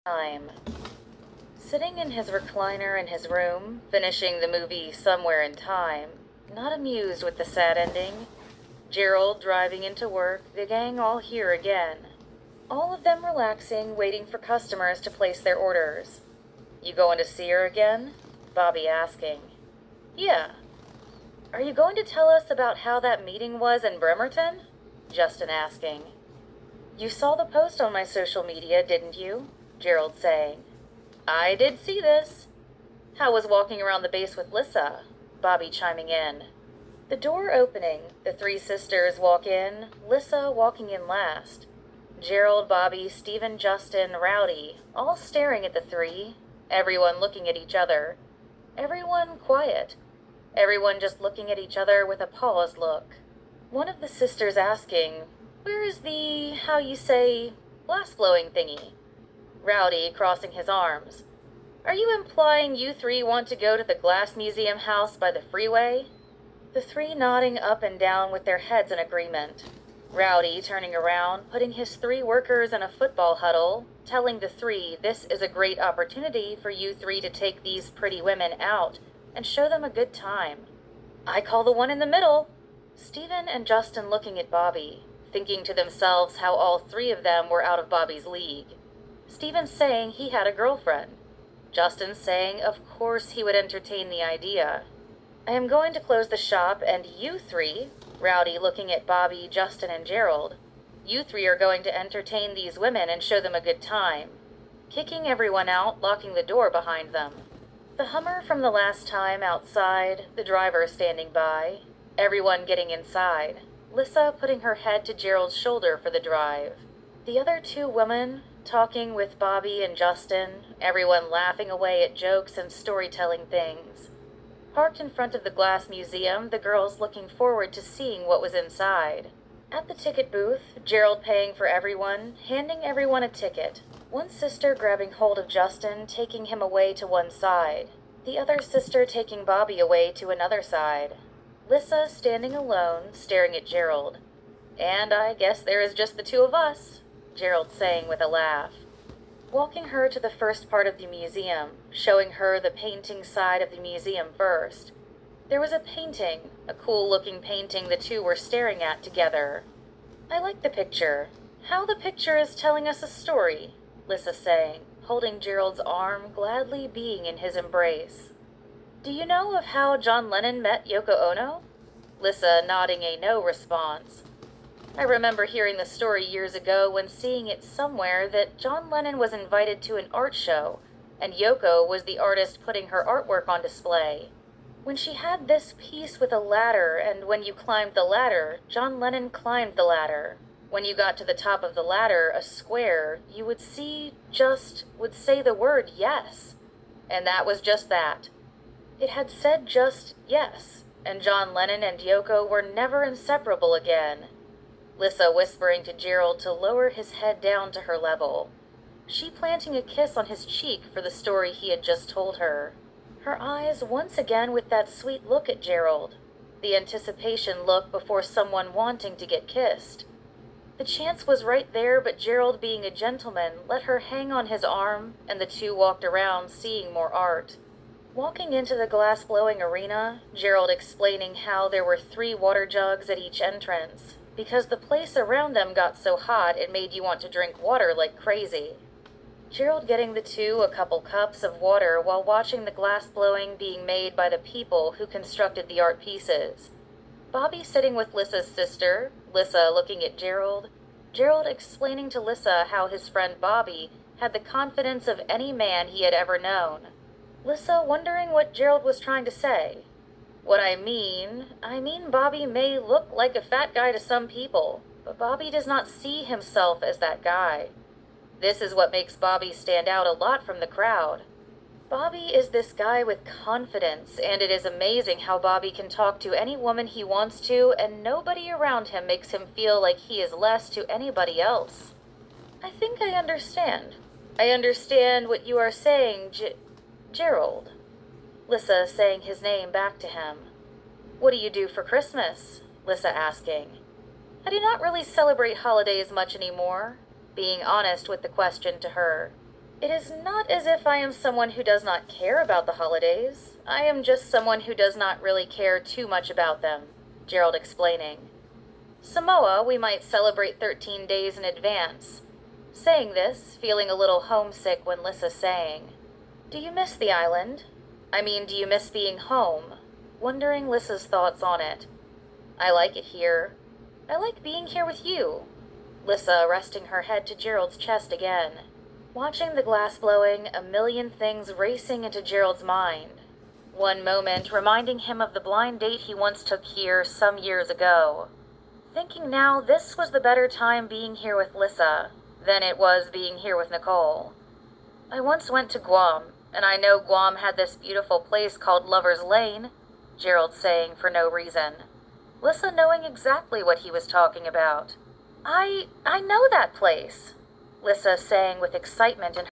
Time. Sitting in his recliner in his room, finishing the movie Somewhere in Time, not amused with the sad ending. Gerald driving into work, the gang all here again. All of them relaxing, waiting for customers to place their orders. "You going to see her again?" Bobby asking. "Yeah." "Are you going to tell us about how that meeting was in Bremerton?" Justin asking. "You saw the post on my social media, didn't you?" Gerald saying. "I did see this." "How was walking around the base with Lissa?" Bobby chiming in. The door opening, the three sisters walk in, Lissa walking in last. Gerald, Bobby, Stephen, Justin, Rowdy, all staring at the three, everyone looking at each other. Everyone quiet. Everyone just looking at each other with a paused look. One of the sisters asking, "Where is the, how you say, glass-blowing thingy?" Rowdy crossing his arms. "Are you implying you three want to go to the Glass Museum house by the freeway?" The three nodding up and down with their heads in agreement. Rowdy turning around, putting his three workers in a football huddle, telling the three this is a great opportunity for you three to take these pretty women out and show them a good time. "I call the one in the middle." Stephen and Justin looking at Bobby, thinking to themselves how all three of them were out of Bobby's league. Stephen saying he had a girlfriend. Justin saying of course he would entertain the idea. "I am going to close the shop, and you three," Rowdy looking at Bobby, Justin, and Gerald, "you three are going to entertain these women and show them a good time." Kicking everyone out, locking the door behind them. The Hummer from the last time outside, the driver standing by, everyone getting inside, Lissa putting her head to Gerald's shoulder for the drive. The other two women talking with Bobby and Justin, everyone laughing away at jokes and storytelling things. Parked in front of the Glass Museum, the girls looking forward to seeing what was inside. At the ticket booth, Gerald paying for everyone, handing everyone a ticket. One sister grabbing hold of Justin, taking him away to one side. The other sister taking Bobby away to another side. Lissa standing alone, staring at Gerald. "And I guess there is just the two of us," Gerald saying with a laugh. Walking her to the first part of the museum, showing her the painting side of the museum first. There was a painting, a cool-looking painting the two were staring at together. "I like the picture. How the picture is telling us a story," Lissa saying, holding Gerald's arm, gladly being in his embrace. "Do you know of how John Lennon met Yoko Ono?" Lissa nodding a no response. "I remember hearing the story years ago when seeing it somewhere that John Lennon was invited to an art show, and Yoko was the artist putting her artwork on display. When she had this piece with a ladder, and when you climbed the ladder, John Lennon climbed the ladder. When you got to the top of the ladder, a square, you would say the word yes. And that was just that. It had said just yes, and John Lennon and Yoko were never inseparable again." Lissa whispering to Gerald to lower his head down to her level. She planting a kiss on his cheek for the story he had just told her. Her eyes once again with that sweet look at Gerald. The anticipation look before someone wanting to get kissed. The chance was right there, but Gerald being a gentleman let her hang on his arm, and the two walked around seeing more art. Walking into the glass-blowing arena, Gerald explaining how there were 3 water jugs at each entrance, because the place around them got so hot it made you want to drink water like crazy. Gerald getting the two a couple cups of water while watching the glass blowing being made by the people who constructed the art pieces. Bobby sitting with Lissa's sister, Lissa looking at Gerald, Gerald explaining to Lissa how his friend Bobby had the confidence of any man he had ever known. Lissa wondering what Gerald was trying to say. "What I mean Bobby may look like a fat guy to some people, but Bobby does not see himself as that guy. This is what makes Bobby stand out a lot from the crowd. Bobby is this guy with confidence, and it is amazing how Bobby can talk to any woman he wants to, and nobody around him makes him feel like he is less to anybody else." "I think I understand. I understand what you are saying, Gerald." Lissa saying his name back to him. "What do you do for Christmas?" Lissa asking. "I do not really celebrate holidays much anymore," being honest with the question to her. It is not as if I am someone who does not care about the holidays. I am just someone who does not really care too much about them, Gerald explaining. Samoa, we might celebrate 13 days in advance. Saying this, feeling a little homesick when Lissa sang, "Do you miss the island? I mean, do you miss being home?" Wondering Lissa's thoughts on it. "I like it here. I like being here with you." Lissa resting her head to Gerald's chest again. Watching the glass blowing, a million things racing into Gerald's mind. One moment reminding him of the blind date he once took here some years ago. Thinking now this was the better time being here with Lissa than it was being here with Nicole. "I once went to Guam, and I know Guam had this beautiful place called Lover's Lane," Gerald saying for no reason. Lissa knowing exactly what he was talking about. I know that place," Lissa saying with excitement in